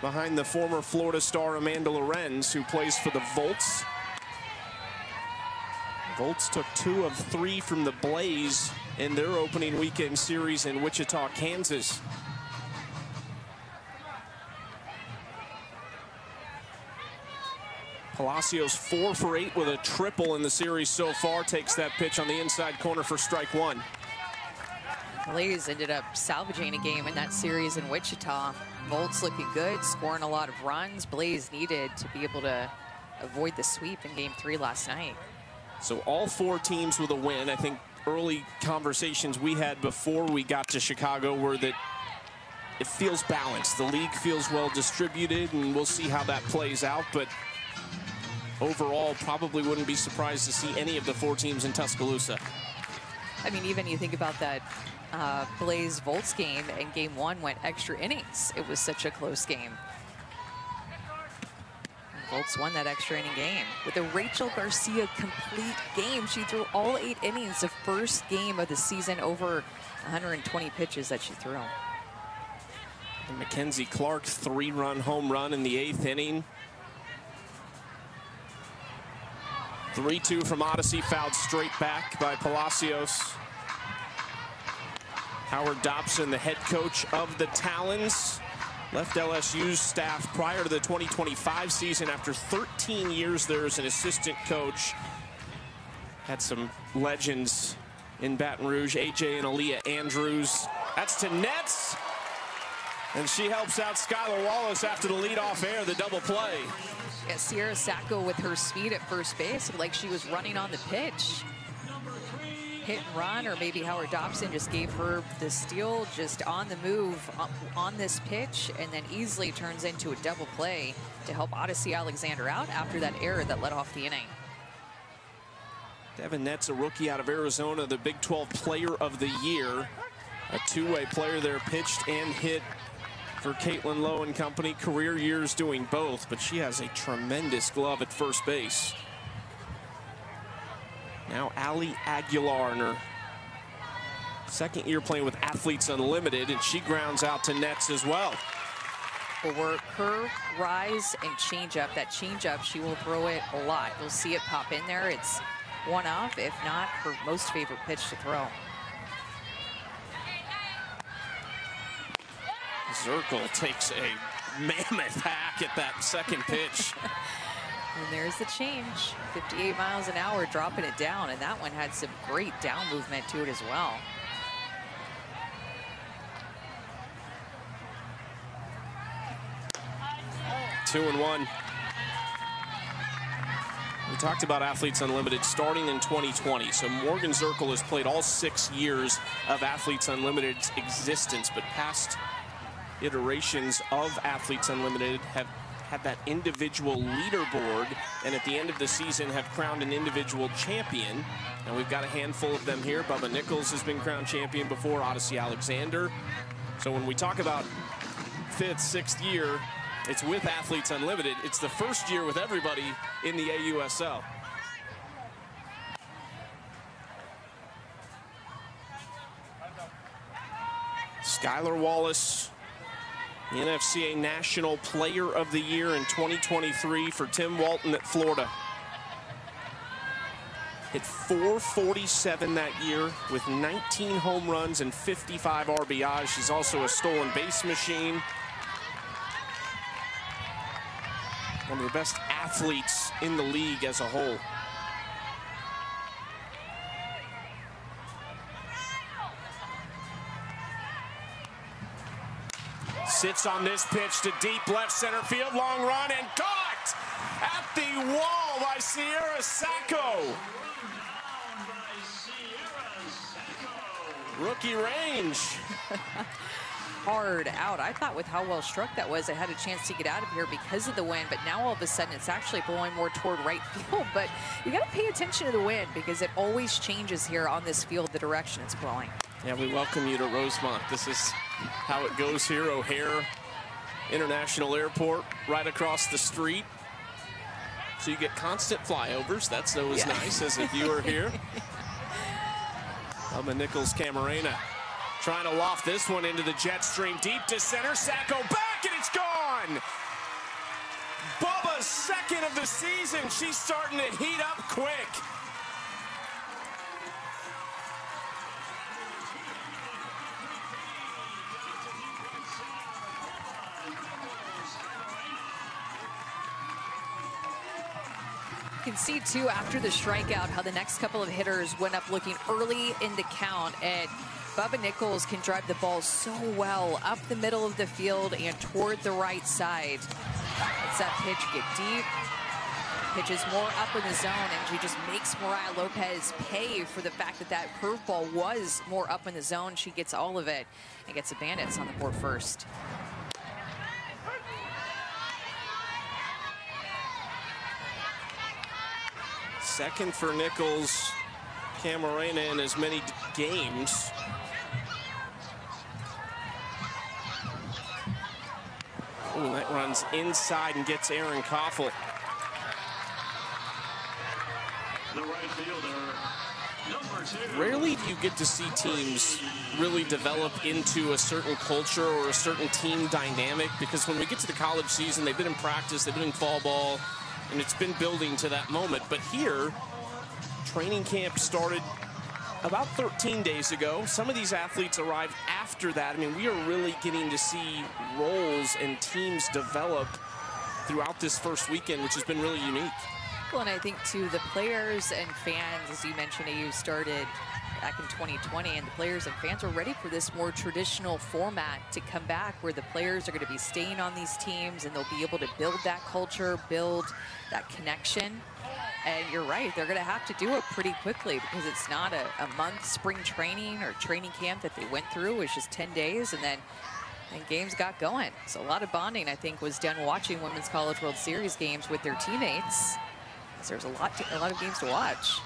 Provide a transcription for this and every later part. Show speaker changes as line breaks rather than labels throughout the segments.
behind the former Florida star Amanda Lorenz, who plays for the Volts. Volts took 2 of 3 from the Blaze in their opening weekend series in Wichita, Kansas. Palacios 4 for 8 with a triple in the series so far. Takes that pitch on the inside corner for strike 1.
Blaze ended up salvaging a game in that series in Wichita. Volts looking good, scoring a lot of runs. Blaze needed to be able to avoid the sweep in Game 3 last night.
So all 4 teams with a win. I think early conversations we had before we got to Chicago were that it feels balanced. The league feels well distributed, and we'll see how that plays out. But overall, probably wouldn't be surprised to see any of the 4 teams in Tuscaloosa.
I mean, even you think about that Blaze Volts game, and Game 1 went extra innings. It was such a close game. Volts won that extra inning game with a Rachel Garcia complete game. She threw all 8 innings, the first game of the season, over 120 pitches that she threw.
And Mackenzie Clark, 3-run home run in the 8th inning. 3-2 from Odyssey, fouled straight back by Palacios. Howard Dobson, the head coach of the Talons, left LSU's staff prior to the 2025 season after 13 years there as an assistant coach. Had some legends in Baton Rouge, AJ and Aaliyah Andrews. That's to Nets, and she helps out Skylar Wallace after the leadoff air, the double play.
Yeah, Sierra Sacco with her speed at first base, like she was running on the pitch. Hit and run, or maybe Howard Dobson just gave her the steal just on the move on this pitch, and then easily turns into a double play to help Odyssey Alexander out after that error that led off the inning.
Devin Netz, a rookie out of Arizona, the Big 12 Player of the Year. A 2-way player there, pitched and hit for Caitlin Lowe and company. Career years doing both, but she has a tremendous glove at first base. Now Ali Aguilar in her second year playing with Athletes Unlimited, and she grounds out to Nets as well.
Will work curve, rise, and changeup. That changeup, she will throw it a lot. You'll see it pop in there. It's one off, if not her most favorite pitch to throw.
Zirkle takes a mammoth hack at that second pitch.
And there's the change. 58 miles an hour, dropping it down, and that one had some great down movement to it as well.
Two and one. We talked about Athletes Unlimited starting in 2020. So Morgan Zirkle has played all 6 years of Athletes Unlimited's existence, but past iterations of Athletes Unlimited have had that individual leaderboard, and at the end of the season have crowned an individual champion. And we've got a handful of them here. Bubba Nichols has been crowned champion before, Odyssey Alexander. So when we talk about 5th, 6th year, it's with Athletes Unlimited. It's the first year with everybody in the AUSL. Skylar Wallace, the NFCA National Player of the Year in 2023 for Tim Walton at Florida. Hit .447 that year with 19 home runs and 55 RBIs. She's also a stolen base machine. One of the best athletes in the league as a whole. Sits on this pitch to deep left center field, long run, and caught at the wall by Sierra Sacco. Rookie range.
Hard out. I thought with how well struck that was, it had a chance to get out of here because of the wind, but now all of a sudden it's actually blowing more toward right field. But you got to pay attention to the wind because it always changes here on this field, the direction it's blowing.
Yeah, we welcome you to Rosemont. This is how it goes here. O'Hare International Airport right across the street. So you get constant flyovers. That's always nice as a viewer here. Bubba Nichols Camarena trying to loft this one into the jet stream deep to center. Sacco back, and it's gone. one. Bubba's second of the season. She's starting to heat up quick.
You can see too after the strikeout how the next couple of hitters went up looking early in the count, and Bubba Nichols can drive the ball so well up the middle of the field and toward the right side. Lets that pitch get deep, pitches more up in the zone, and she just makes Mariah Lopez pay for the fact that that curveball was more up in the zone. She gets all of it and gets the Bandits on the board first.
Second for Nichols, Camarena in as many games. Ooh, that runs inside and gets Aaron Koffel.
The right fielder, number 2.
Rarely do you get to see teams really develop into a certain culture or a certain team dynamic, because when we get to the college season, they've been in practice, they've been in fall ball, and it's been building to that moment. But here, training camp started about 13 days ago. Some of these athletes arrived after that. I mean, we are really getting to see roles and teams develop throughout this first weekend, which has been really unique.
Well, and I think, too, the players and fans, as you mentioned, AU started back in 2020, and the players and fans are ready for this more traditional format to come back, where the players are going to be staying on these teams and they'll be able to build that culture, build that connection. And you're right, they're going to have to do it pretty quickly, because it's not a month spring training or training camp that they went through. It was just 10 days, and then games got going. So a lot of bonding, I think, was done watching Women's College World Series games with their teammates. There's a lot of games to watch.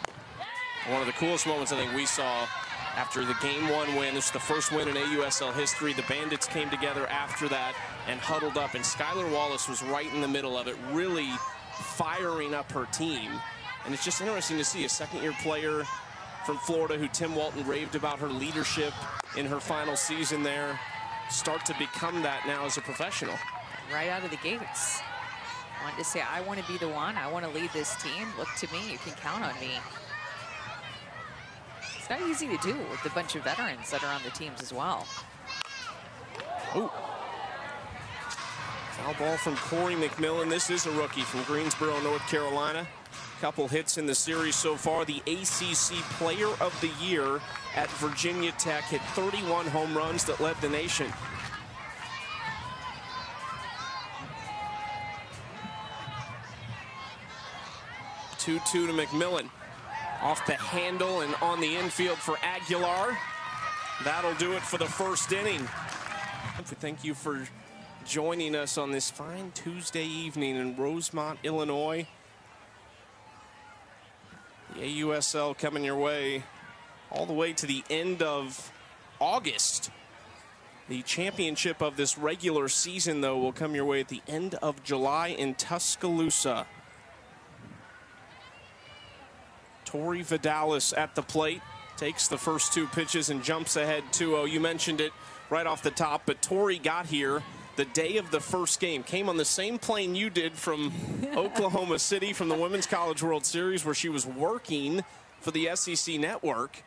One of the coolest moments I think we saw after the Game 1 win, this is the first win in AUSL history. The Bandits came together after that and huddled up, and Skylar Wallace was right in the middle of it, really firing up her team. And it's just interesting to see a second-year player from Florida, who Tim Walton raved about her leadership in her final season there, start to become that now as a professional.
Right out of the gates. Wanted to say, I want to be the one. I want to lead this team. Look to me. You can count on me. It's not easy to do with a bunch of veterans that are on the teams as well.
Ooh. Foul ball from Corey McMillan. This is a rookie from Greensboro, North Carolina. Couple hits in the series so far. The ACC Player of the Year at Virginia Tech, hit 31 home runs that led the nation. Two to McMillan. Off the handle and on the infield for Aguilar. That'll do it for the first inning. Thank you for joining us on this fine Tuesday evening in Rosemont, Illinois. The AUSL coming your way all the way to the end of August. The championship of this regular season, though, will come your way at the end of July in Tuscaloosa. Tori Vidalis at the plate, takes the first 2 pitches and jumps ahead 2-0. You mentioned it right off the top, but Tori got here the day of the first game. Came on the same plane you did from Oklahoma City from the Women's College World Series, where she was working for the SEC Network.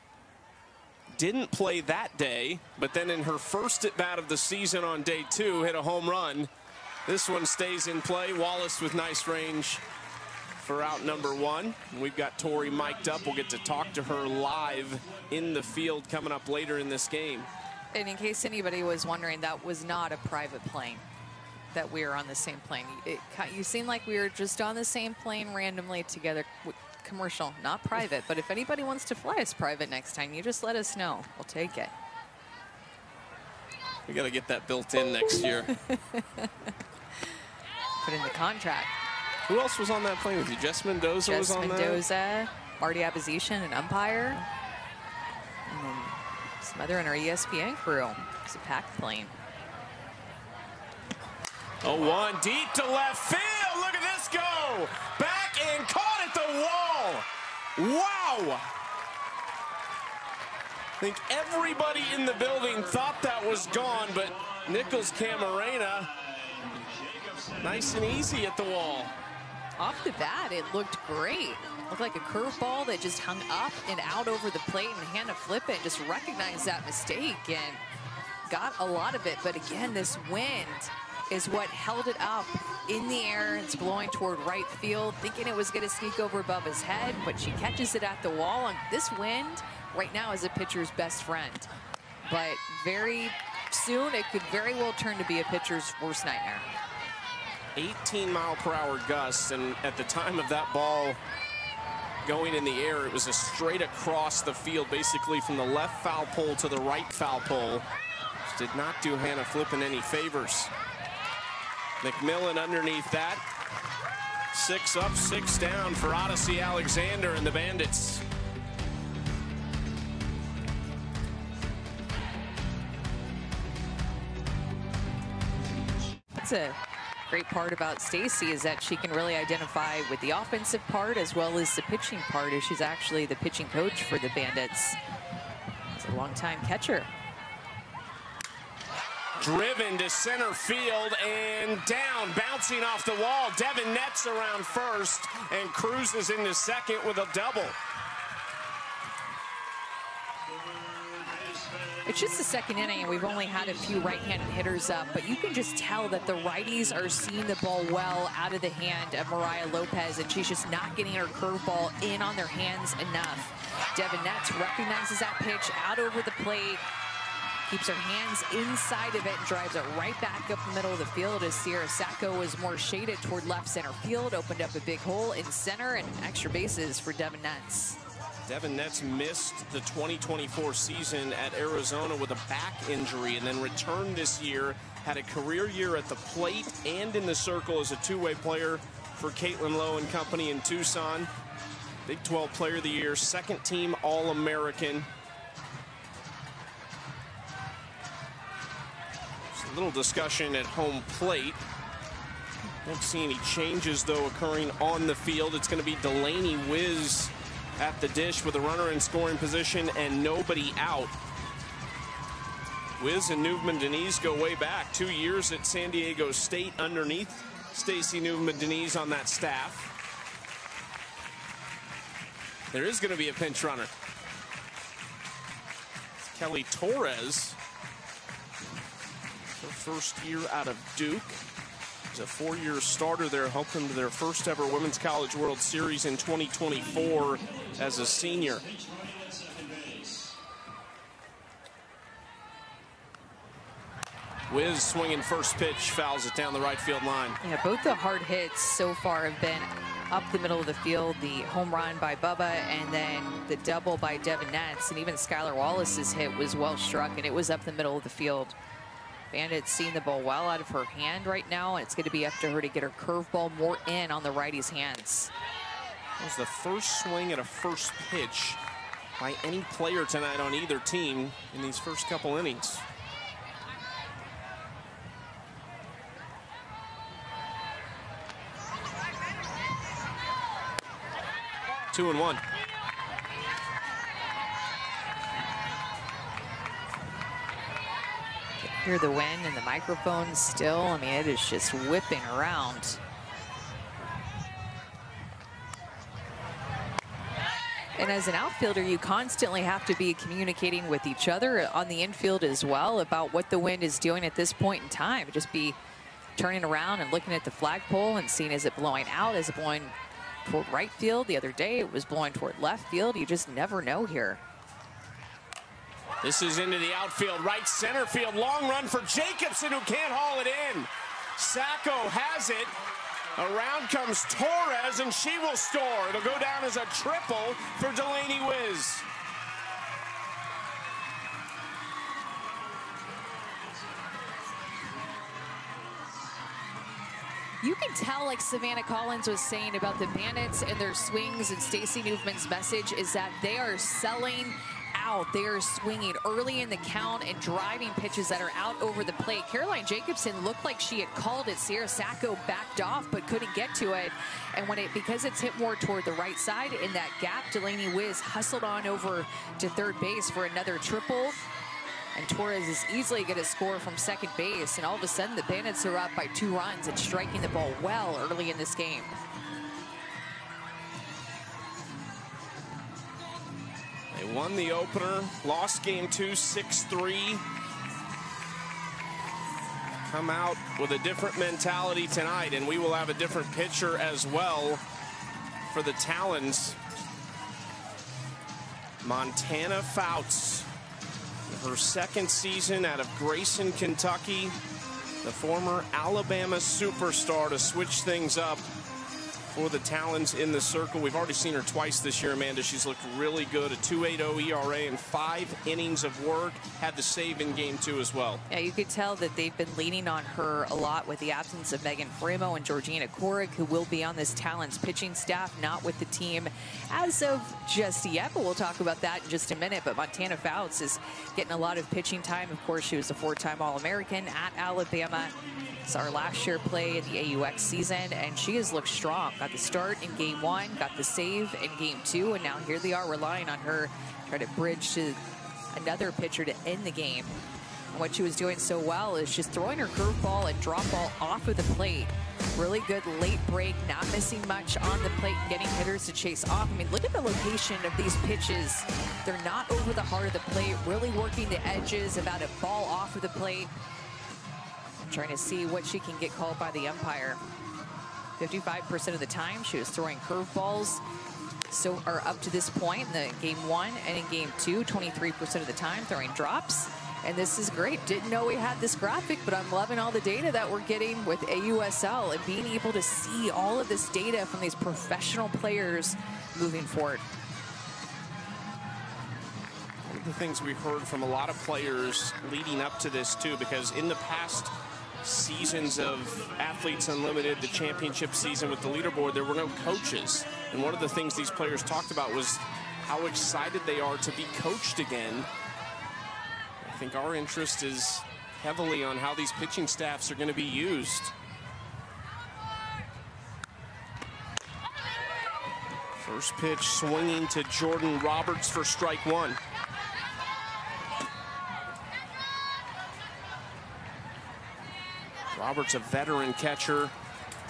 Didn't play that day, but then in her first at-bat of the season on day 2, hit a home run. This one stays in play. Wallace with nice range for out number 1. We've got Tori mic'd up. We'll get to talk to her live in the field coming up later in this game.
And in case anybody was wondering, that was not a private plane that we were on the same plane. You seemed like we were just on the same plane randomly together. Commercial, not private. But if anybody wants to fly us private next time, you just let us know. We'll take it.
We got to get that built in next year.
Put in the contract.
Who else was on that plane with you? Jess Mendoza was on that?
Jess Mendoza, Marty Abazetian, an umpire. And then some other in our ESPN crew. It's a packed plane.
0-1 deep to left field. Look at this go. Back and caught at the wall. Wow. I think everybody in the building thought that was gone, but Nichols Camarena Nice and easy at the wall.
Off the bat, it looked great. Looked like a curveball that just hung up and out over the plate, and Hannah flipped it, just recognized that mistake and got a lot of it. But again, this wind is what held it up in the air. It's blowing toward right field, thinking it was going to sneak over Bubba's head, but she catches it at the wall. And this wind right now is a pitcher's best friend. But very soon, it could very well turn to be a pitcher's worst nightmare.
18-mile-per-hour gusts, and at the time of that ball going in the air, it was a straight across the field, basically from the left foul pole to the right foul pole. Which did not do Hannah Flippin any favors. McMillan underneath that. 6 up, 6 down for Odyssey Alexander and the Bandits.
That's a great part about Stacy, is that she can really identify with the offensive part as well as the pitching part, as she's actually the pitching coach for the Bandits. She's a longtime catcher.
Driven to center field and down, bouncing off the wall. Devin nets around first and cruises into second with a double.
It's just the second inning, and we've only had a few right-handed hitters up, but you can just tell that the righties are seeing the ball well out of the hand of Mariah Lopez, and she's just not getting her curveball in on their hands enough. Devin Nets recognizes that pitch out over the plate, keeps her hands inside of it, and drives it right back up the middle of the field as Sierra Sacco was more shaded toward left center field, opened up a big hole in center, and extra bases for Devin Nets.
Devin Nets missed the 2024 season at Arizona with a back injury and then returned this year, had a career year at the plate and in the circle as a two-way player for Caitlin Lowe and company in Tucson. Big 12 Player of the Year, second team All-American. There's a little discussion at home plate. Don't see any changes, though, occurring on the field. It's going to be Delaney Wiz at the dish with a runner in scoring position and nobody out. Wiz and Newman-Denise go way back. 2 years at San Diego State underneath Stacy Newman-Denise on that staff. There is going to be a pinch runner. It's Kelly Torres. Her first year out of Duke. A 4-year starter there, helped them to their first ever Women's College World Series in 2024 as a senior. Wiz swinging first pitch, fouls it down the right field line.
Yeah, both the hard hits so far have been up the middle of the field. The home run by Bubba and then the double by Devin Nets, and even Skylar Wallace's hit was well struck, and it was up the middle of the field. Bandits seeing the ball well out of her hand right now, and it's going to be up to her to get her curveball more in on the righty's hands.
It was the first swing at a first pitch by any player tonight on either team in these first couple innings. Two and one.
Hear the wind and the microphone still. I mean, it is just whipping around. And as an outfielder, you constantly have to be communicating with each other on the infield as well about what the wind is doing at this point in time. Just be turning around and looking at the flagpole and seeing, is it blowing out? Is it blowing toward right field? The other day it was blowing toward left field. You just never know here.
This is into the outfield, right center field. Long run for Jacobson, who can't haul it in. Sacco has it. Around comes Torres, and she will score. It'll go down as a triple for Delaney Wiz.
You can tell, like Savannah Collins was saying about the Bandits and their swings, and Stacy Newman's message is that they are selling out. They are swinging early in the count and driving pitches that are out over the plate. Caroline Jacobson looked like she had called it. Sierra Sacco backed off but couldn't get to it. And because it's hit more toward the right side in that gap, Delaney Wiz hustled on over to third base for another triple. And Torres is easily going to score from second base. And all of a sudden, the Bandits are up by 2 runs and striking the ball well early in this game.
They won the opener, lost game 2, 6-3. Come out with a different mentality tonight, and we will have a different pitcher as well for the Talons. Montana Fouts, her second season out of Grayson, Kentucky, the former Alabama superstar, to switch things up for the Talons in the circle. We've already seen her twice this year, Amanda. She's looked really good. A 2.80 ERA and 5 innings of work. Had the save in game 2 as well.
Yeah, you could tell that they've been leaning on her a lot with the absence of Megan Fremo and Georgina Korig, who will be on this Talons pitching staff, not with the team as of just yet, but we'll talk about that in just a minute. But Montana Fouts is getting a lot of pitching time. Of course, she was a 4-time All-American at Alabama. Saw her last year play in the AUX season, and she has looked strong. Got the start in game 1, got the save in game 2, and now here they are relying on her to try to bridge to another pitcher to end the game. And what she was doing so well is just throwing her curveball and drop ball off of the plate. Really good late break, not missing much on the plate, getting hitters to chase off. I mean, look at the location of these pitches. They're not over the heart of the plate, really working the edges, about a ball off of the plate. Trying to see what she can get called by the umpire. 55% of the time she was throwing curveballs. So, or up to this point in the game 1 and in game 2, 23% of the time throwing drops. And this is great. Didn't know we had this graphic, but I'm loving all the data that we're getting with AUSL and being able to see all of this data from these professional players moving forward.
One of the things we heard from a lot of players leading up to this too, because in the past seasons of Athletes Unlimited, the championship season with the leaderboard, there were no coaches. And one of the things these players talked about was how excited they are to be coached again. I think our interest is heavily on how these pitching staffs are going to be used. First pitch swinging to Jordan Roberts for strike 1. Roberts, a veteran catcher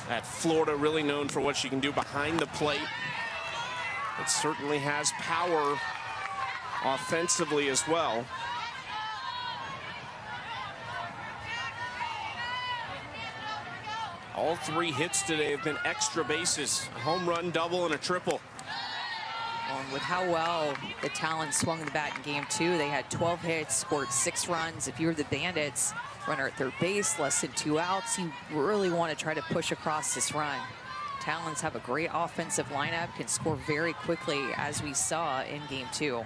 at Florida, really known for what she can do behind the plate. It certainly has power offensively as well. All 3 hits today have been extra bases, a home run, double, and a triple.
And with how well the Talons swung the bat in game 2, they had 12 hits, scored 6 runs. If you're the Bandits, runner at third base, less than 2 outs, you really want to try to push across this run. Talons have a great offensive lineup, can score very quickly, as we saw in game 2.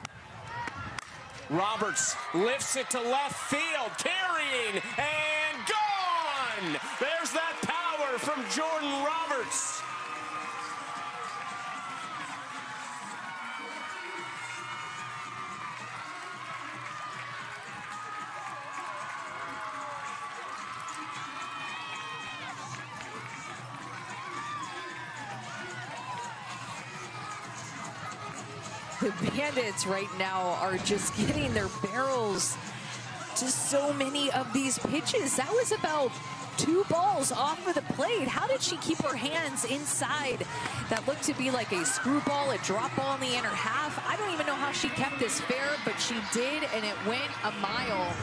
Roberts lifts it to left field, carrying, and gone! There's that power from Jordan Roberts.
The Bandits right now are just getting their barrels to so many of these pitches. That was about 2 balls off of the plate. How did she keep her hands inside? That looked to be like a screwball, a drop ball in the inner half. I don't even know how she kept this fair, but she did, and it went a mile.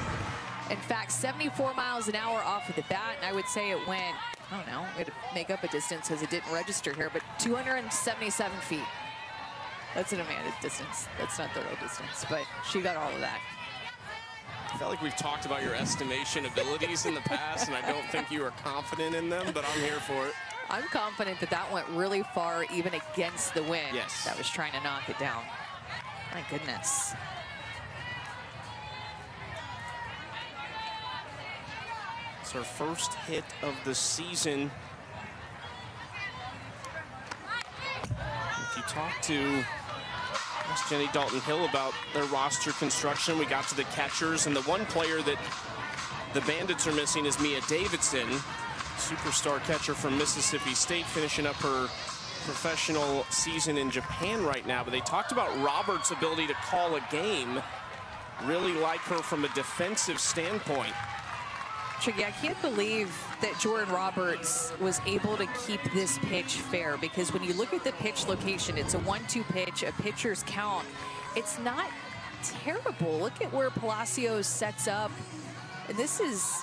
In fact, 74 miles an hour off of the bat, and I would say it went, I don't know, we had to make up a distance because it didn't register here, but 277 feet. That's an Amanda's distance. That's not the real distance, but she got all of that.
I feel like we've talked about your estimation abilities in the past, and I don't think you are confident in them, but I'm here for it.
I'm confident that that went really far, even against the wind.
Yes.
That was trying to knock it down. My goodness.
It's her first hit of the season. If you talk to Jenny Dalton-Hill about their roster construction, we got to the catchers, and the one player that the Bandits are missing is Mia Davidson, superstar catcher from Mississippi State, finishing up her professional season in Japan right now. But they talked about Roberts' ability to call a game. really like her from a defensive standpoint.
Tricky, I can't believe that Jordan Roberts was able to keep this pitch fair, because when you look at the pitch location, it's a 1-2 pitch, a pitcher's count. It's not terrible. Look at where Palacios sets up. And this is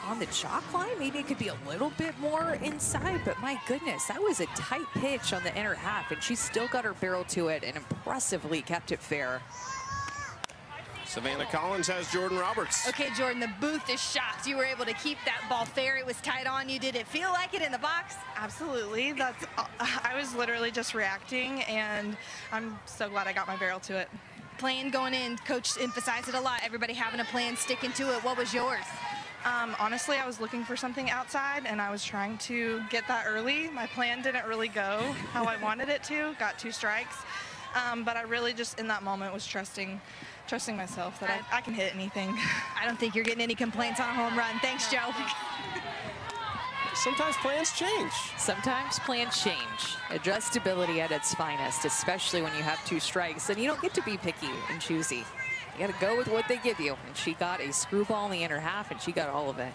on the chalk line. Maybe it could be a little bit more inside, but my goodness, that was a tight pitch on the inner half, and she still got her barrel to it and impressively kept it fair.
Savannah Collins has Jordan Roberts.
Okay, Jordan, the booth is shocked. You were able to keep that ball fair. It was tight on you. Did it feel like it in the box?
Absolutely. I was literally just reacting, and I'm so glad I got my barrel to it.
Plan going in, coach emphasized it a lot. Everybody having a plan, sticking to it. What was yours?
Honestly, I was looking for something outside, and I was trying to get that early. My plan didn't really go how I wanted it to. Got 2 strikes, but I really just in that moment was trusting myself that I can hit anything.
I don't think you're getting any complaints on a home run. Thanks, Joe.
Sometimes plans change.
Sometimes plans change. Adjustability at its finest, especially when you have 2 strikes, and you don't get to be picky and choosy. You got to go with what they give you, and she got a screwball in the inner half, and she got all of it.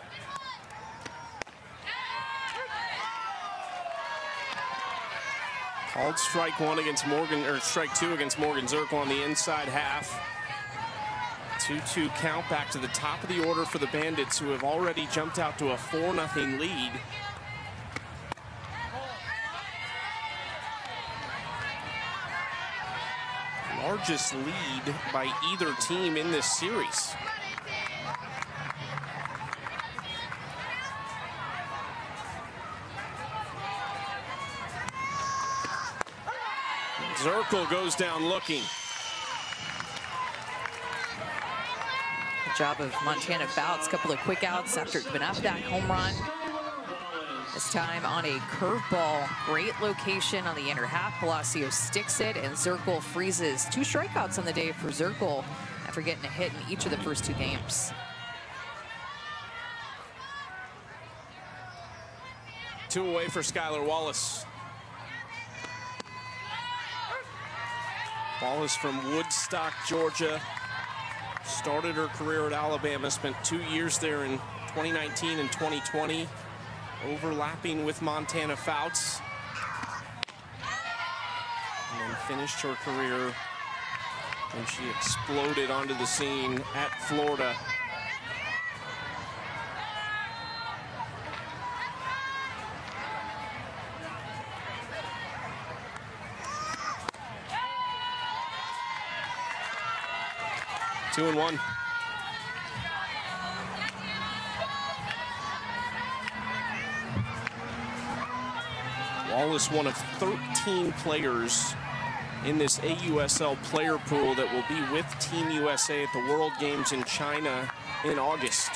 Called strike 1 against Morgan, or strike 2 against Morgan Zirkle on the inside half. 2-2 count, back to the top of the order for the Bandits, who have already jumped out to a 4-0 lead. Largest lead by either team in this series. Zirkle goes down looking.
Good job of Montana Fouts. Couple of quick outs after giving up that home run. This time on a curveball. Great location on the inner half. Palacios sticks it, and Zirkle freezes. 2 strikeouts on the day for Zirkle after getting a hit in each of the first 2 games.
Two away for Skylar Wallace. Wallace from Woodstock, Georgia. Started her career at Alabama, spent 2 years there in 2019 and 2020, overlapping with Montana Fouts. And then finished her career when she exploded onto the scene at Florida. Two and one. Wallace, one of 13 players in this AUSL player pool that will be with Team USA at the World Games in China in August.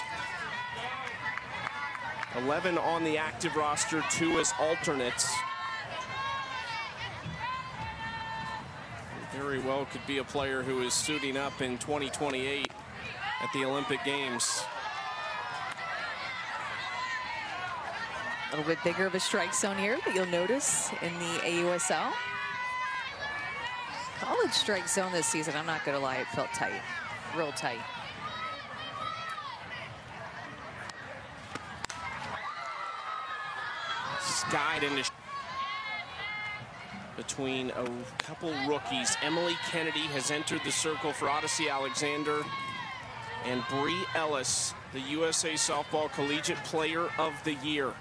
11 on the active roster, 2 as alternates. Very well could be a player who is suiting up in 2028 at the Olympic Games.
A little bit bigger of a strike zone here that you'll notice in the AUSL. College strike zone this season, I'm not gonna lie, it felt tight, real tight.
Skied into between a couple rookies. Emily Kennedy has entered the circle for Odyssey Alexander, and Bree Ellis, the USA Softball Collegiate Player of the Year.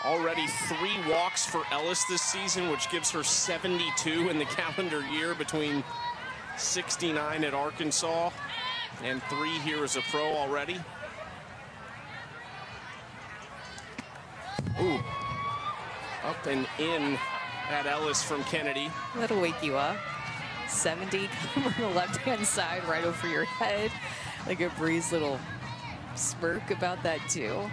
Already 3 walks for Ellis this season, which gives her 72 in the calendar year between 69 at Arkansas and 3 here as a pro already. Ooh. Up and in at Ellis from Kennedy.
That'll wake you up. 70 on the left-hand side, right over your head. Like a Bree's little smirk about that too.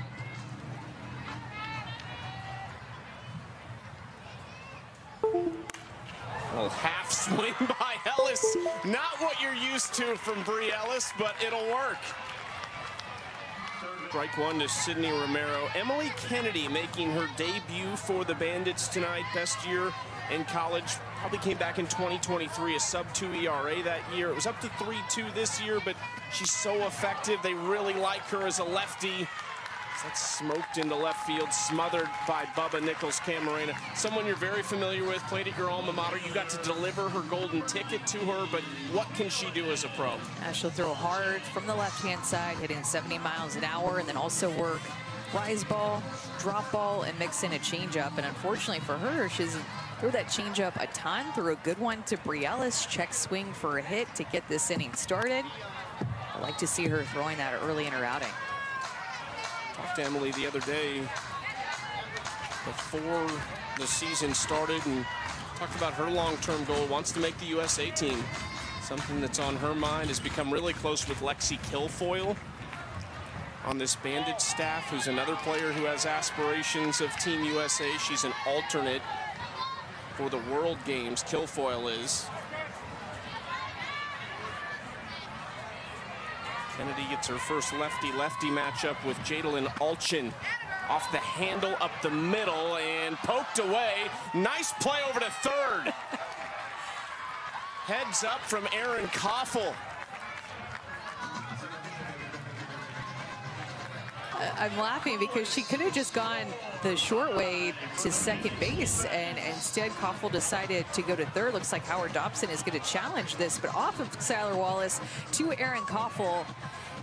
Well, half swing by Ellis. Not what you're used to from Bree Ellis, but it'll work. Strike 1 to Sydney Romero. Emily Kennedy making her debut for the Bandits tonight. Best year in college Probably came back in 2023, a sub-2 ERA that year. It was up to 3.2 this year, but she's so effective. They really like her as a lefty. That's smoked into left field, smothered by Bubba Nichols-Camarena. Someone you're very familiar with, played at your alma mater. You got to deliver her golden ticket to her, but what can she do as a pro?
She'll throw hard from the left-hand side, hitting 70 miles an hour, and then also work rise ball, drop ball, and mix in a changeup. And unfortunately for her, she doesn't throw that changeup a ton. Threw a good one to Brielis, check swing for a hit to get this inning started. I like to see her throwing that early in her outing.
Talked to Emily the other day before the season started and talked about her long-term goal, wants to make the USA team. Something that's on her mind, has become really close with Lexi Kilfoyle on this Bandits staff, who's another player who has aspirations of Team USA. She's an alternate for the World Games, Kilfoyle is. Kennedy gets her first lefty-lefty matchup with Jadalyn Alchin. Off the handle, up the middle, and poked away. Nice play over to third. Heads up from Erin Koffel.
I'm laughing because she could have just gone the short way to second base, and instead Koffel decided to go to third. Looks like Howard Dobson is going to challenge this, but off of Skylar Wallace to Erin Koffel.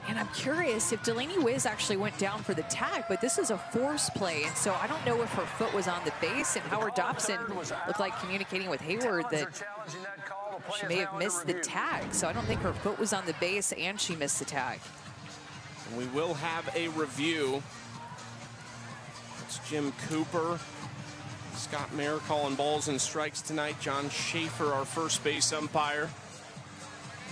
And I'm curious if Delaney Wiz actually went down for the tag, but this is a force play, and so I don't know if her foot was on the base, and Howard Dobson looked like communicating with Hayward that she may have missed the tag. So I don't think her foot was on the base and she missed the tag.
And we will have a review. It's Jim Cooper, Scott Mayer calling balls and strikes tonight. John Schaefer, our first base umpire.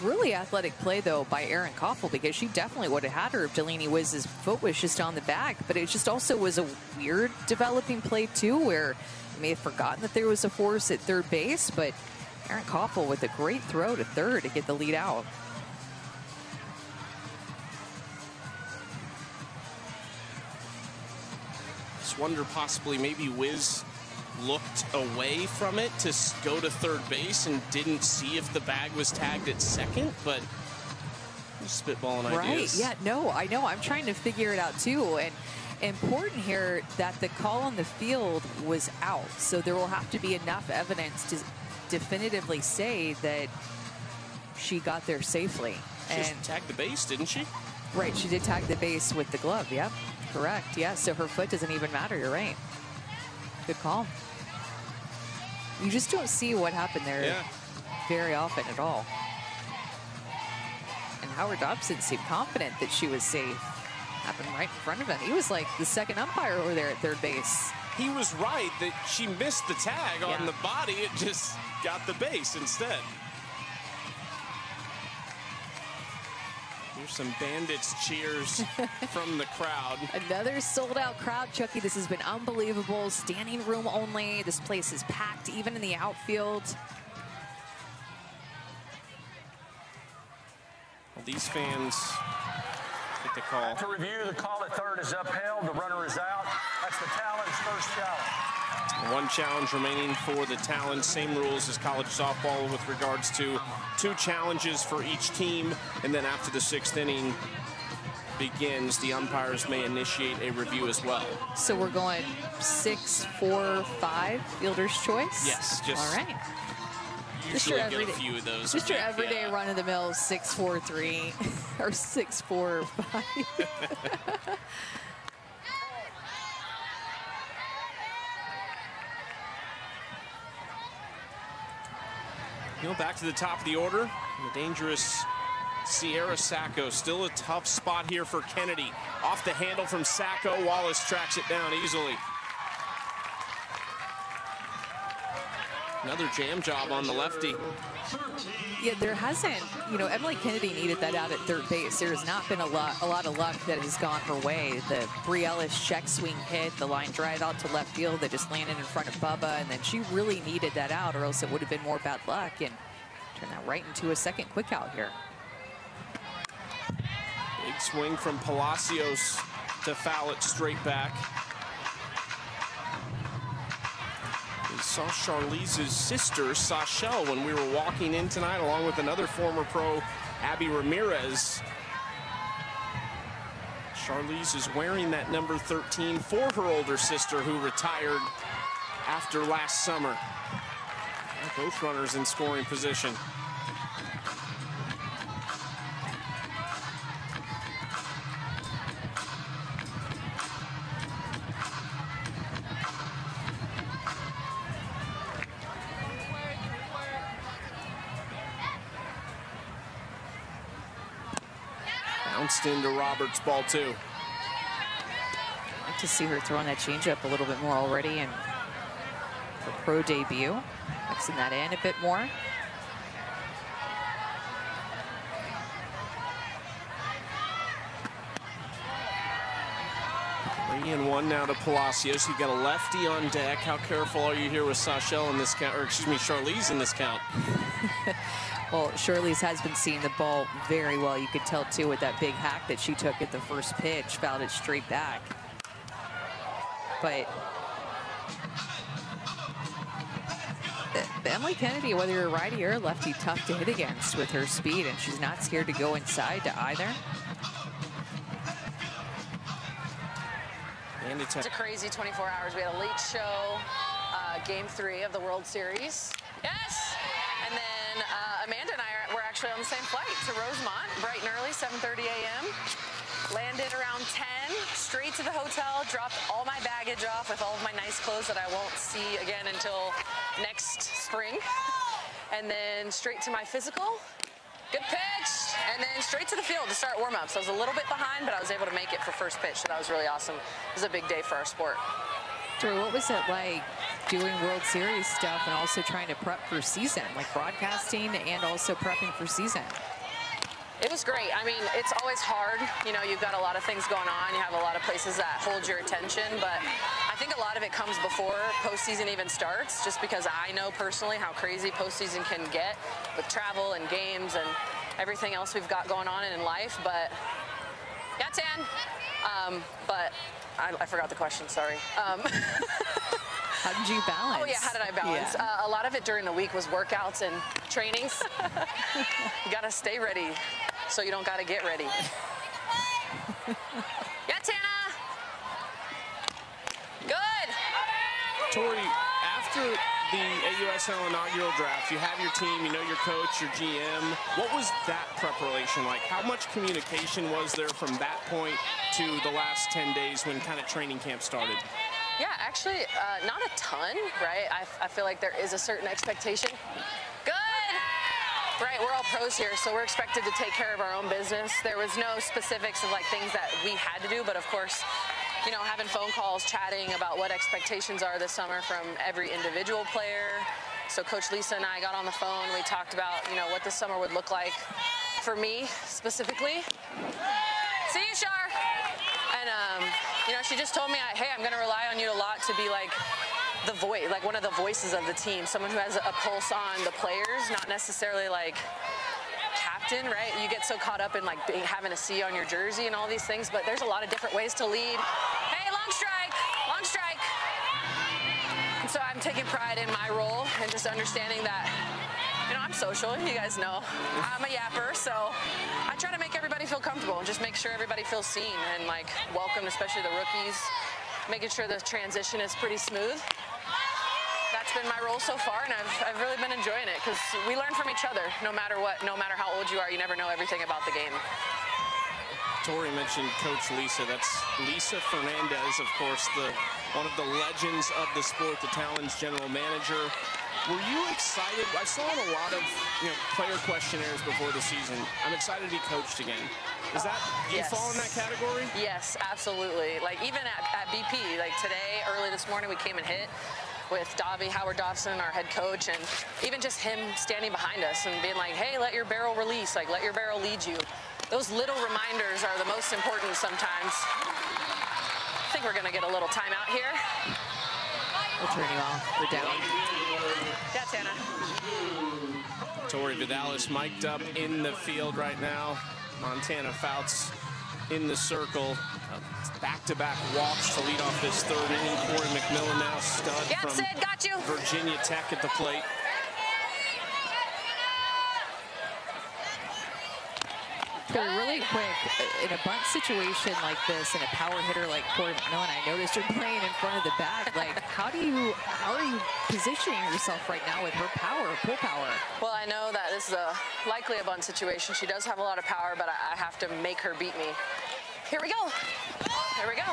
Really athletic play, though, by Erin Koffel, because she definitely would have had her if Delaney Wiz's foot was just on the back. But it just also was a weird developing play, too, where you may have forgotten that there was a force at third base, but Erin Koffel with a great throw to third to get the lead out.
Just wonder possibly maybe Wiz looked away from it to go to third base and didn't see if the bag was tagged at second, but just spitballing ideas.
Right, yeah, no, I know. I'm trying to figure it out too. And important here that the call on the field was out. So there will have to be enough evidence to definitively say that she got there safely.
She just tagged the base, didn't she?
Right, she did tag the base with the glove, yep. Correct, yeah, so her foot doesn't even matter, you're right. Good call. You just don't see what happened there very often at all. And Howard Dobson seemed confident that she was safe. Happened right in front of him. He was like the second umpire over there at third base.
He was right that she missed the tag on the body. It just got the base instead. Here's some Bandits cheers from the crowd.
Another sold-out crowd, Chucky. This has been unbelievable. Standing room only. This place is packed, even in the outfield.
Well, these fans get the call.
To review, the call at third is upheld. The runner is out. That's the Talons' first challenge.
One challenge remaining for the Talons. Same rules as college softball with regards to 2 challenges for each team. And then after the 6th inning begins, the umpires may initiate a review as well.
So we're going 6, 4, 5, fielder's choice?
Yes. Just
all right.
Usually get a few of those.
Just your everyday run-of-the-mill 6, 4, 3 or 6, 4, 5.
You know, back to the top of the order, the dangerous Sierra Sacco. Still a tough spot here for Kennedy. Off the handle from Sacco. Wallace tracks it down easily. Another jam job on the lefty.
Yeah, there hasn't, you know, Emily Kennedy needed that out at third base. There has not been a lot of luck that has gone her way. The Brielis check swing hit, the line drive out to left field that just landed in front of Bubba, and then she really needed that out, or else it would have been more bad luck, and turn that right into a second quick out here.
Big swing from Palacios to foul it straight back. We saw Charlize's sister, Sachelle, when we were walking in tonight, along with another former pro, Abby Ramirez. Charlize is wearing that number 13 for her older sister, who retired after last summer. Both runners in scoring position. Bounced into Roberts' ball too.
I'd like to see her throwing that changeup a little bit more already in her pro debut. Mixing that in a bit more.
3-1 now to Palacios. You got a lefty on deck. How careful are you here with Sachelle in this count, or excuse me, Charlize in this count?
Well, Charlize has been seeing the ball very well. You could tell too with that big hack that she took at the first pitch, fouled it straight back. But Emily Kennedy, whether you're righty or lefty, tough to hit against with her speed, and she's not scared to go inside to either.
And
It's a crazy 24 hours. We had a late show, game 3 of the World Series. Yes! And then Amanda and I were actually on the same flight to Rosemont, bright and early, 7:30 a.m. Landed around 10, straight to the hotel, dropped all my baggage off with all of my nice clothes that I won't see again until next spring. And then straight to my physical. Good pitch, and then straight to the field to start warm-ups. I was a little bit behind, but I was able to make it for first pitch, so that was really awesome. It was a big day for our sport.
Drew, what was it like doing World Series stuff and also trying to prep for season, like broadcasting and also prepping for season?
It was great. I mean, it's always hard. You know, you've got a lot of things going on. You have a lot of places that hold your attention, but I think a lot of it comes before postseason even starts, just because I know personally how crazy postseason can get with travel and games and everything else we've got going on in life. But yeah, Tan. But I forgot the question, sorry.
How did you balance?
Oh yeah, how did I balance?
Yeah.
A lot of it during the week was workouts and trainings. You gotta stay ready, so you don't gotta get ready. Yeah, Tana. Good.
Tori, after the AUSL inaugural draft, you have your team, you know your coach, your GM. What was that preparation like? How much communication was there from that point to the last 10 days when kind of training camp started?
Yeah, actually, not a ton, right? I feel like there is a certain expectation. Good! Right, we're all pros here, so we're expected to take care of our own business. There was no specifics of like things that we had to do, but of course, you know, having phone calls, chatting about what expectations are this summer from every individual player. So Coach Lisa and I got on the phone. We talked about, you know, what this summer would look like for me specifically. See you, Shar. And, you know, she just told me, hey, I'm going to rely on you a lot to be like the voice, like one of the voices of the team, someone who has a pulse on the players, not necessarily like captain, right? You get so caught up in like having a C on your jersey and all these things, but there's a lot of different ways to lead. Hey, long strike, long strike. And so I'm taking pride in my role and just understanding that, you know, I'm social, you guys know. I'm a yapper, so I try to make everybody feel comfortable and just make sure everybody feels seen and like welcomed, especially the rookies, making sure the transition is pretty smooth. That's been my role so far, and I've really been enjoying it because we learn from each other no matter what, no matter how old you are, you never know everything about the game.
Tori mentioned Coach Lisa. That's Lisa Fernandez, of course, one of the legends of the sport, the Talons general manager. Were you excited? I saw a lot of player questionnaires before the season. I'm excited to be coached again. Is that, do you fall in that category?
Yes, absolutely. Like even at BP, like today, early this morning, we came and hit with Howard Dobson, our head coach, and even just him standing behind us and being like, hey, let your barrel release, like let your barrel lead you. Those little reminders are the most important sometimes. I think we're gonna get a little timeout here.
We'll turn you off. We're down.
Yeah, Tana.
Tori Vidalis mic'd up in the field right now. Montana Fouts in the circle. Back-to-back walks to lead off this third inning. Corey McMillan now stud from
Sid, got you.
Virginia Tech at the plate.
Really quick, in a bunt situation like this, and a power hitter like Corey McMillan, I noticed you're playing in front of the bat. Like, how are you positioning yourself right now with her power, pull power?
Well, I know that this is likely a bunt situation. She does have a lot of power, but I have to make her beat me. Here we go. There we go.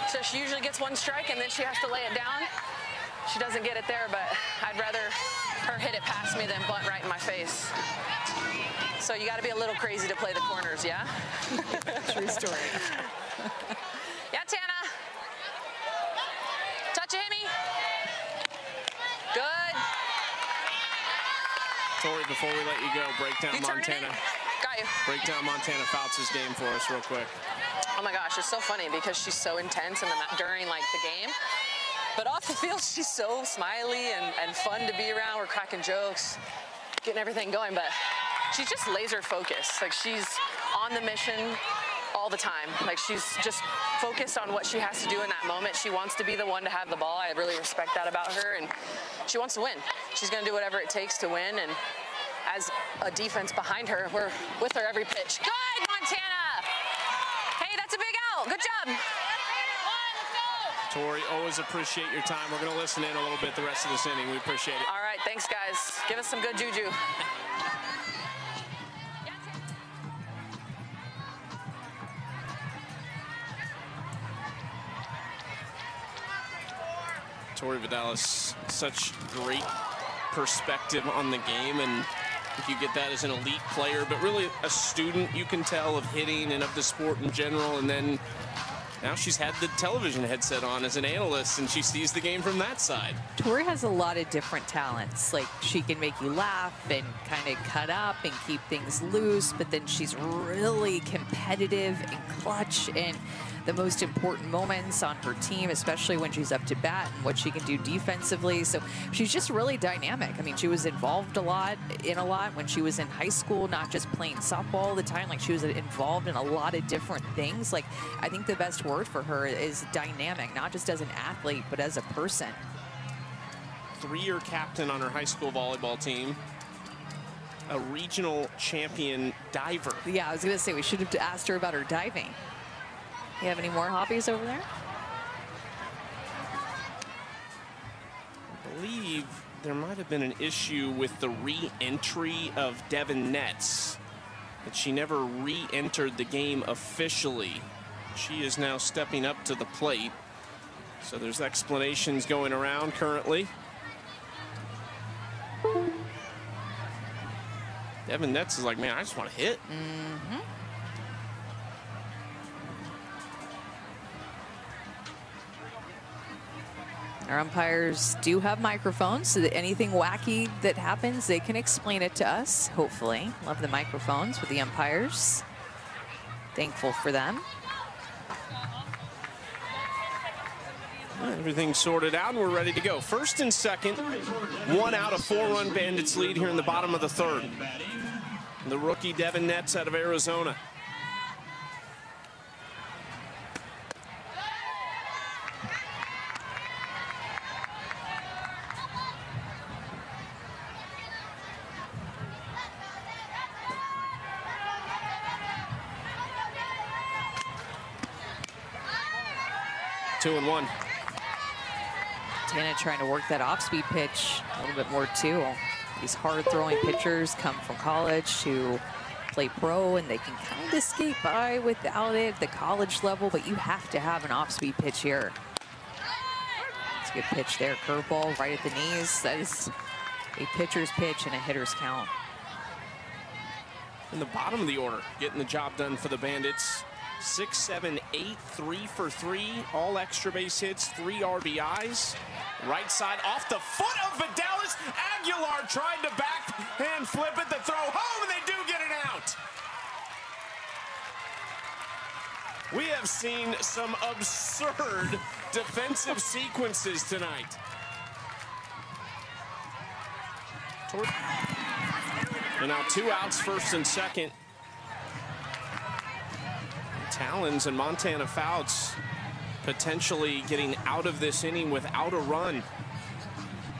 So she usually gets one strike, and then she has to lay it down. She doesn't get it there, but I'd rather her hit it past me than bunt right in my face. So you got to be a little crazy to play the corners, yeah?
True story.
Yeah, Tana. Touch it, hit me. Good.
Tori, before we let you go, break down Montana.
Got you.
Break down Montana Fouts' game for us real quick.
Oh my gosh, it's so funny because she's so intense during like the game. But off the field, she's so smiley and fun to be around. We're cracking jokes, getting everything going, but she's just laser focused. Like, she's on the mission all the time. Like, she's just focused on what she has to do in that moment. She wants to be the one to have the ball. I really respect that about her, and she wants to win. She's gonna do whatever it takes to win, and as a defense behind her, we're with her every pitch. Good, Montana! Hey, that's a big out. Good job.
Tori, always appreciate your time. We're going to listen in a little bit the rest of this inning. We appreciate it.
All right, thanks, guys. Give us some good juju.
Tori Vidalis, such great perspective on the game, and if you get that as an elite player, but really a student, you can tell, of hitting and of the sport in general, and then now she's had the television headset on as an analyst, and she sees the game from that side.
Tori has a lot of different talents. Like, she can make you laugh and kind of cut up and keep things loose, but then she's really competitive and clutch in the most important moments on her team, especially when she's up to bat and what she can do defensively. So she's just really dynamic. I mean, she was involved in a lot when she was in high school, not just playing softball all the time. Like, she was involved in a lot of different things. Like, I think the best word for her is dynamic, not just as an athlete, but as a person.
Three-year captain on her high school volleyball team. A regional champion diver.
Yeah, I was going to say, we should have asked her about her diving. You have any more hobbies over there?
I believe there might have been an issue with the re-entry of Devin Netz, that she never re-entered the game officially. She is now stepping up to the plate. So there's explanations going around currently. Devin Netz is like, man, I just want to hit.
Mm-hmm. Our umpires do have microphones, so that anything wacky that happens, they can explain it to us, hopefully. Love the microphones with the umpires. Thankful for them.
Everything's sorted out, and we're ready to go. First and second, 1 out, a 4-run Bandits lead here in the bottom of the third. The rookie Devin Netz out of Arizona. Two and one.
Tana trying to work that off-speed pitch a little bit more too. These hard-throwing pitchers come from college to play pro, and they can kind of skate by without it at the college level, but you have to have an off-speed pitch here. It's a good pitch there, curveball right at the knees. That is a pitcher's pitch and a hitter's count.
In the bottom of the order, getting the job done for the Bandits. 6, 7, 8, 3 for 3, all extra base hits, 3 RBIs. Right side off the foot of Vidalis. Aguilar tried to backhand flip it, the throw home, and they do get it out. We have seen some absurd defensive sequences tonight. And now 2 outs, first and second. Talons and Montana Fouts potentially getting out of this inning without a run.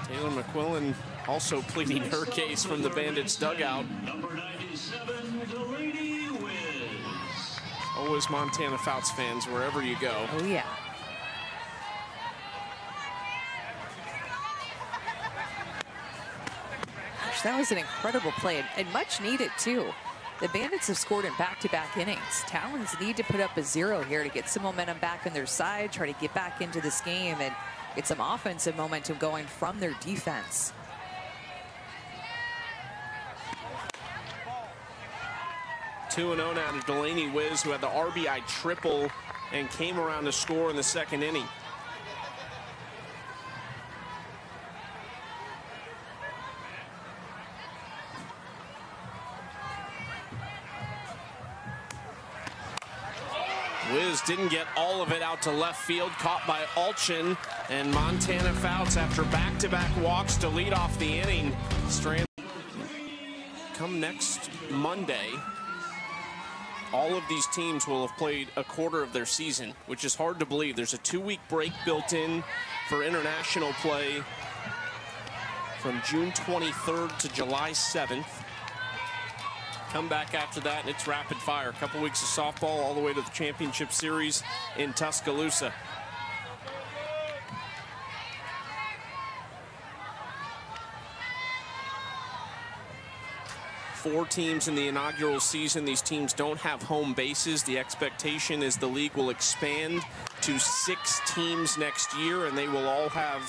Taylor McQuillan also pleading her case from the Bandits dugout.
Number 97, Delaney Wiz.
Always Montana Fouts fans wherever you go.
Oh, yeah. Gosh, that was an incredible play and much needed, too. The Bandits have scored in back-to-back innings. Talons need to put up a 0 here to get some momentum back on their side, try to get back into this game and get some offensive momentum going from their defense.
Two 2-0 now to Delaney Wiz, who had the RBI triple and came around to score in the second inning. Wiz didn't get all of it out to left field, caught by Alchin, and Montana Fouts, after back-to-back walks to lead off the inning. Strand come next Monday. All of these teams will have played a quarter of their season, which is hard to believe. There's a 2-week break built in for international play from June 23rd to July 7th. Come back after that, and it's rapid fire. A couple weeks of softball all the way to the championship series in Tuscaloosa. Four teams in the inaugural season. These teams don't have home bases. The expectation is the league will expand to 6 teams next year, and they will all have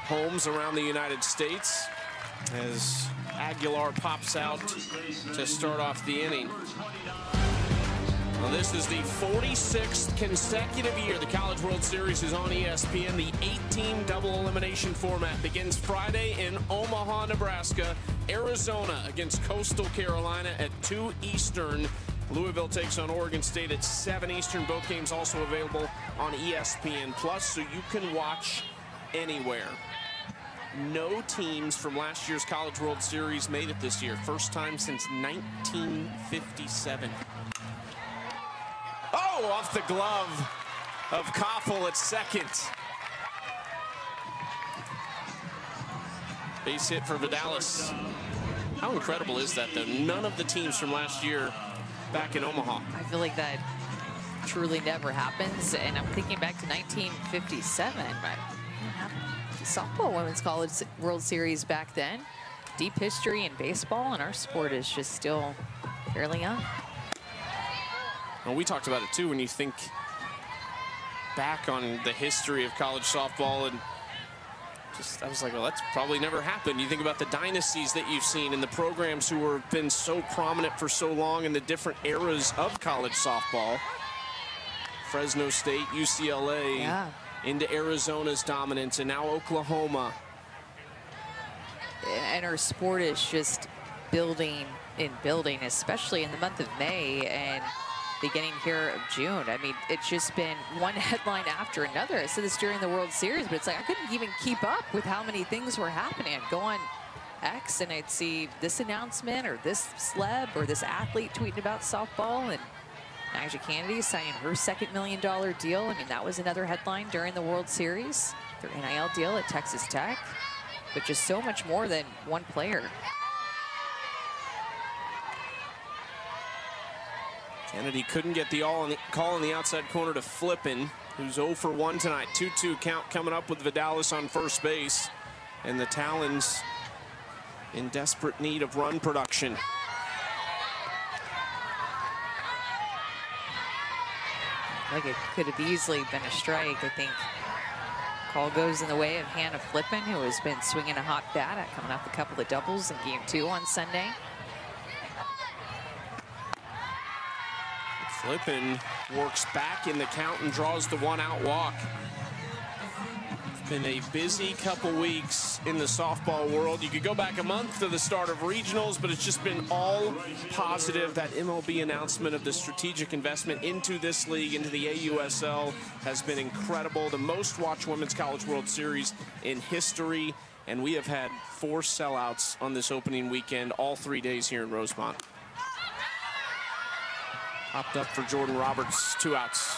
homes around the United States. As Aguilar pops out to start off the inning. Well, this is the 46th consecutive year the College World Series is on ESPN. The 8-team double elimination format begins Friday in Omaha, Nebraska. Arizona against Coastal Carolina at 2 Eastern. Louisville takes on Oregon State at 7 Eastern. Both games also available on ESPN Plus, so you can watch anywhere. No teams from last year's College World Series made it this year. First time since 1957. Oh, off the glove of Koffel at second. Base hit for Vidalis. How incredible is that, though? None of the teams from last year back in Omaha.
I feel like that truly never happens, and I'm thinking back to 1957, but softball Women's College World Series back then. Deep history in baseball, and our sport is just still fairly young.
Well, we talked about it too when you think back on the history of college softball, and I was like, well, that's probably never happened. You think about the dynasties that you've seen and the programs who have been so prominent for so long in the different eras of college softball. Fresno State, UCLA.
Yeah.
Into Arizona's dominance, and now Oklahoma.
And our sport is just building and building, especially in the month of May and beginning here of June. I mean, it's just been one headline after another. I said this during the World Series, but it's like I couldn't even keep up with how many things were happening. I'd go on X and I'd see this announcement or this celeb or this athlete tweeting about softball, and Nyjah Kennedy signing her second $1 million deal. I mean, that was another headline during the World Series. Their NIL deal at Texas Tech. But just so much more than one player.
Kennedy couldn't get the call on the outside corner to Flippin, who's 0 for 1 tonight. 2-2 count coming up with Vidalis on first base. And the Talons in desperate need of run production.
Like it could have easily been a strike. I think call goes in the way of Hannah Flippin, who has been swinging a hot bat coming off a couple of doubles in game 2 on Sunday.
Flippin works back in the count and draws the 1-out walk. It's been a busy couple weeks in the softball world. You could go back a month to the start of regionals, but it's just been all positive. That MLB announcement of the strategic investment into this league, into the AUSL, has been incredible. The most watched Women's College World Series in history, and we have had 4 sellouts on this opening weekend, all 3 days here in Rosemont. Popped up for Jordan Roberts, 2 outs.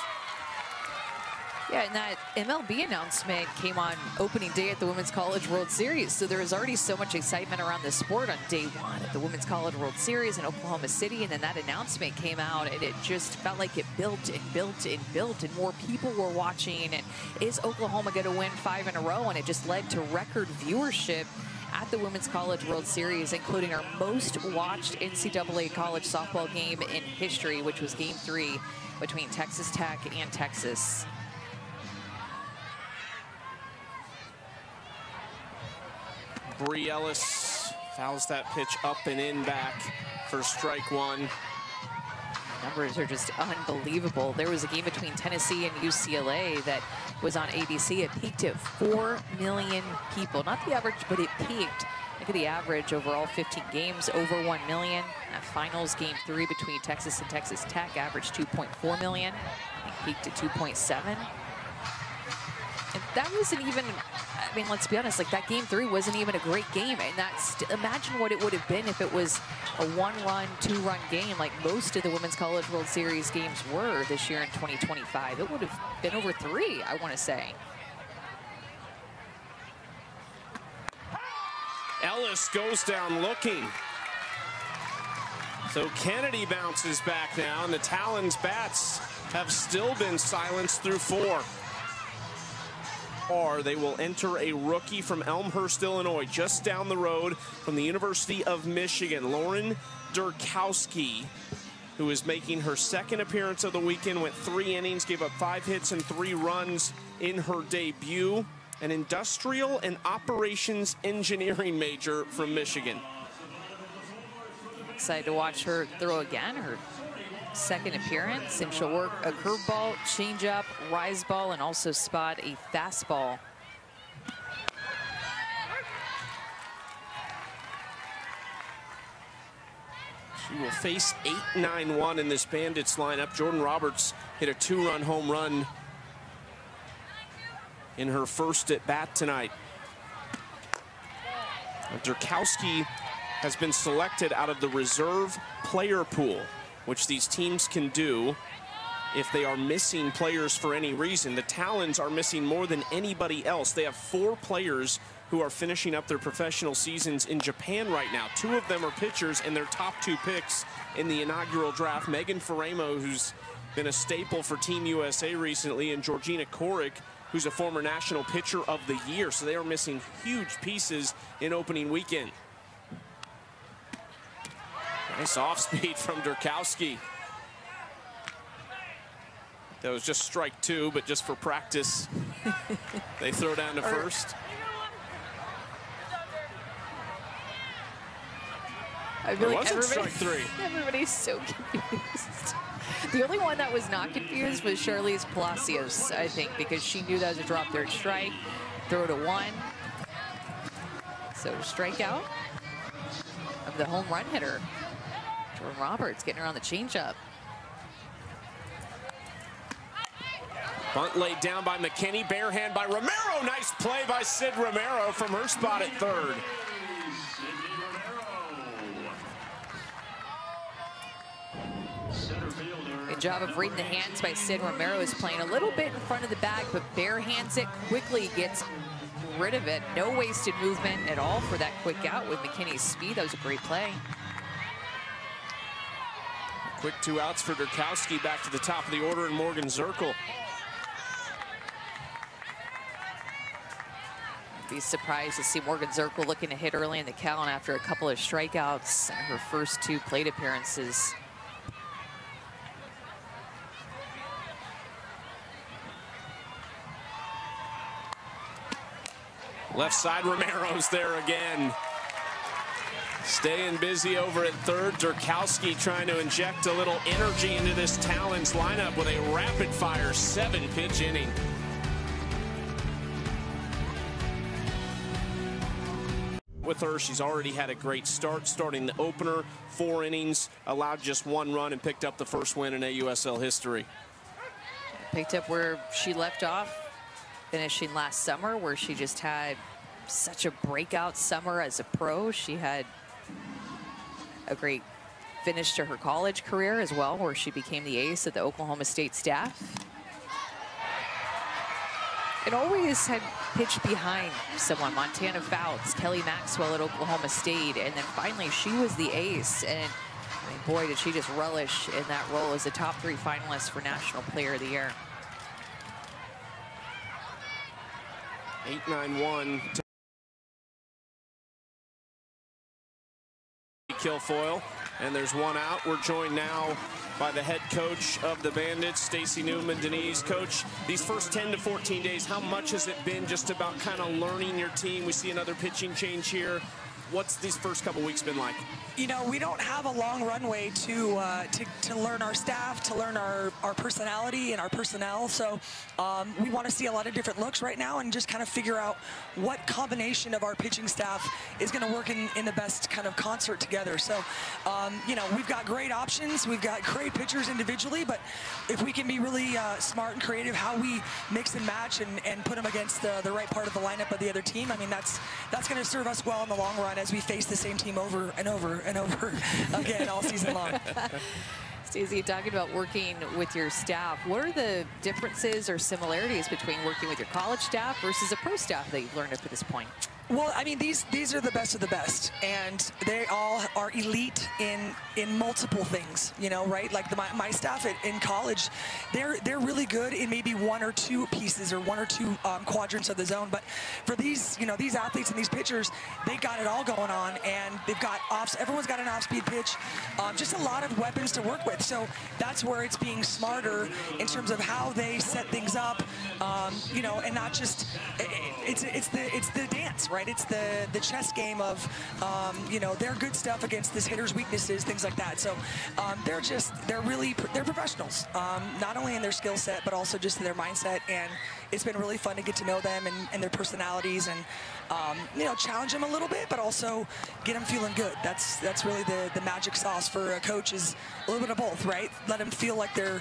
Yeah, and that MLB announcement came on opening day at the Women's College World Series. So there was already so much excitement around the sport on day one at the Women's College World Series in Oklahoma City. And then that announcement came out, and it just felt like it built and built and built, and more people were watching. And is Oklahoma going to win 5 in a row? And it just led to record viewership at the Women's College World Series, including our most watched NCAA college softball game in history, which was Game 3 between Texas Tech and Texas.
Bree Ellis fouls that pitch up and in back for strike 1.
Numbers are just unbelievable. There was a game between Tennessee and UCLA that was on ABC. It peaked at 4 million people. Not the average, but it peaked. Look at the average over all 15 games, over 1 million. That finals Game 3 between Texas and Texas Tech averaged 2.4 million. It peaked at 2.7. And that wasn't even, I mean, let's be honest, like that Game 3 wasn't even a great game. And that's, imagine what it would have been if it was a 1-run, 2-run game like most of the Women's College World Series games were this year in 2025. It would have been over 3, I want to say.
Ellis goes down looking. So Kennedy bounces back now, and the Talons bats have still been silenced through 4. Or they will enter a rookie from Elmhurst, Illinois, just down the road from the University of Michigan, Lauren Durkowski, who is making her 2nd appearance of the weekend, went 3 innings, gave up 5 hits and 3 runs in her debut. An industrial and operations engineering major from Michigan.
Excited to watch her throw again, her 2nd appearance, and she'll work a curveball, changeup, rise ball, and also spot a fastball.
She will face 8-9-1 in this Bandits lineup. Jordan Roberts hit a 2-run home run in her first at bat tonight. Durkowski has been selected out of the reserve player pool, which these teams can do if they are missing players for any reason. The Talons are missing more than anybody else. They have 4 players who are finishing up their professional seasons in Japan right now. 2 of them are pitchers, and their top 2 picks in the inaugural draft, Megan Faremo, who's been a staple for Team USA recently, and Georgina Korick, who's a former National Pitcher of the Year. So they are missing huge pieces in opening weekend. Nice off speed from Durkowski. That was just strike 2, but just for practice, they throw down to first.
I feel like
strike 3.
Everybody's so confused. The only one that was not confused was Charlize Palacios, I think, because she knew that was a drop third strike, throw to 1. So strikeout of the home run hitter. Jordan Roberts getting her on the changeup.
Bunt laid down by McKinney, bare hand by Romero. Nice play by Sid Romero from her spot at 3rd.
Good job of reading the hands by Sid Romero. Is playing a little bit in front of the bag, but bare hands it, quickly gets rid of it. No wasted movement at all for that quick out with McKinney's speed. That was a great play.
Quick 2 outs for Durkowski, back to the top of the order in Morgan Zirkle.
Be surprised to see Morgan Zirkle looking to hit early in the count after a couple of strikeouts in her first 2 plate appearances.
Left side, Romero's there again. Staying busy over at 3rd. Durkowski trying to inject a little energy into this Talons lineup with a rapid-fire 7-pitch inning. With her, she's already had a great start, starting the opener, 4 innings, allowed just 1 run, and picked up the first win in AUSL history.
Picked up where she left off, finishing last summer, where she just had such a breakout summer as a pro. She had a great finish to her college career as well, where she became the ace of the Oklahoma State staff. It always had pitched behind someone, Montana Fouts, Kelly Maxwell at Oklahoma State, and then finally she was the ace. And I mean, boy, did she just relish in that role as a top 3 finalist for National Player of the Year.
8-9-1 Kilfoyle, and there's one out. We're joined now by the head coach of the Bandits, Stacey Newman-Denise. Coach, these first 10 to 14 days, how much has it been just about kind of learning your team? We see another pitching change here. What's these first couple weeks been like?
You know, we don't have a long runway to learn our staff, to learn our personality and our personnel. So we want to see a lot of different looks right now and just kind of figure out what combination of our pitching staff is going to work in the best kind of concert together. So, you know, we've got great options. We've got great pitchers individually, but if we can be really smart and creative how we mix and match and put them against the right part of the lineup of the other team, I mean, that's going to serve us well in the long run as we face the same team over and over and over again all season long.
Stacey, talking about working with your staff, what are the differences or similarities between working with your college staff versus a pro staff that you've learned up to this point?
Well, I mean, these are the best of the best, and they all are elite in multiple things, you know, right? Like my staff in college, they're really good in maybe 1 or 2 pieces or 1 or 2 quadrants of the zone. But for these, you know, these athletes and these pitchers, they got it all going on, and they've got everyone's got an off-speed pitch, just a lot of weapons to work with. So that's where it's being smarter in terms of how they set things up, you know, and not just it's the dance, right? It's the chess game of, you know, their good stuff against this hitter's weaknesses, things like that. So they're professionals, not only in their skill set, but also just in their mindset. And it's been really fun to get to know them and their personalities and, you know, challenge them a little bit, but also get them feeling good. That's really the magic sauce for a coach, is a little bit of both, right? Let them feel like they're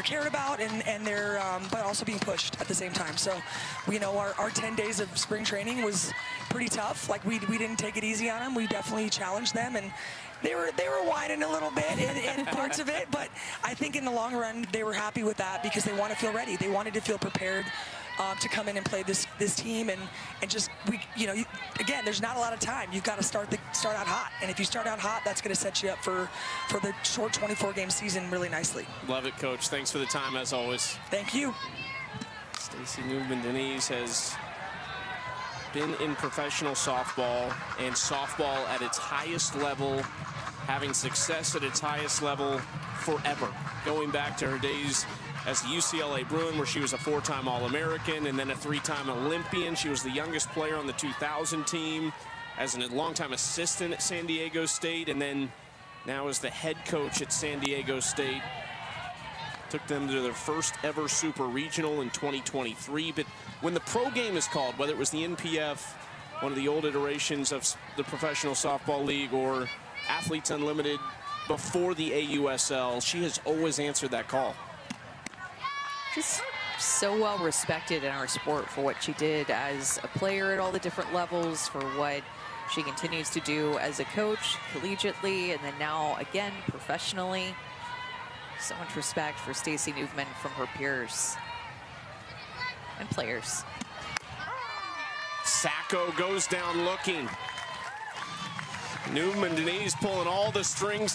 cared about and they're but also being pushed at the same time. So, you know, our 10 days of spring training was pretty tough. Like we didn't take it easy on them. We definitely challenged them, and they were whining a little bit in parts of it. But I think in the long run they were happy with that because they want to feel ready. They wanted to feel prepared to come in and play this team and just again, there's not a lot of time. You've got to start out hot, and if you start out hot, that's going to set you up for the short 24-game season really nicely.
Love it, Coach. Thanks for the time as always.
Thank you.
Stacey Newman-Denise has been in professional softball and softball at its highest level, having success at its highest level forever, going back to her days as the UCLA Bruin, where she was a 4-time All-American and then a 3-time Olympian. She was the youngest player on the 2000 team, as a longtime assistant at San Diego State, and then now as the head coach at San Diego State. Took them to their first ever Super Regional in 2023. But when the pro game is called, whether it was the NPF, one of the old iterations of the Professional Softball League, or Athletes Unlimited before the AUSL, she has always answered that call.
Just so well respected in our sport for what she did as a player at all the different levels, for what she continues to do as a coach collegiately, and then now again professionally. So much respect for Stacey Newman from her peers and players.
Sacco goes down looking. Newman-Denise pulling all the strings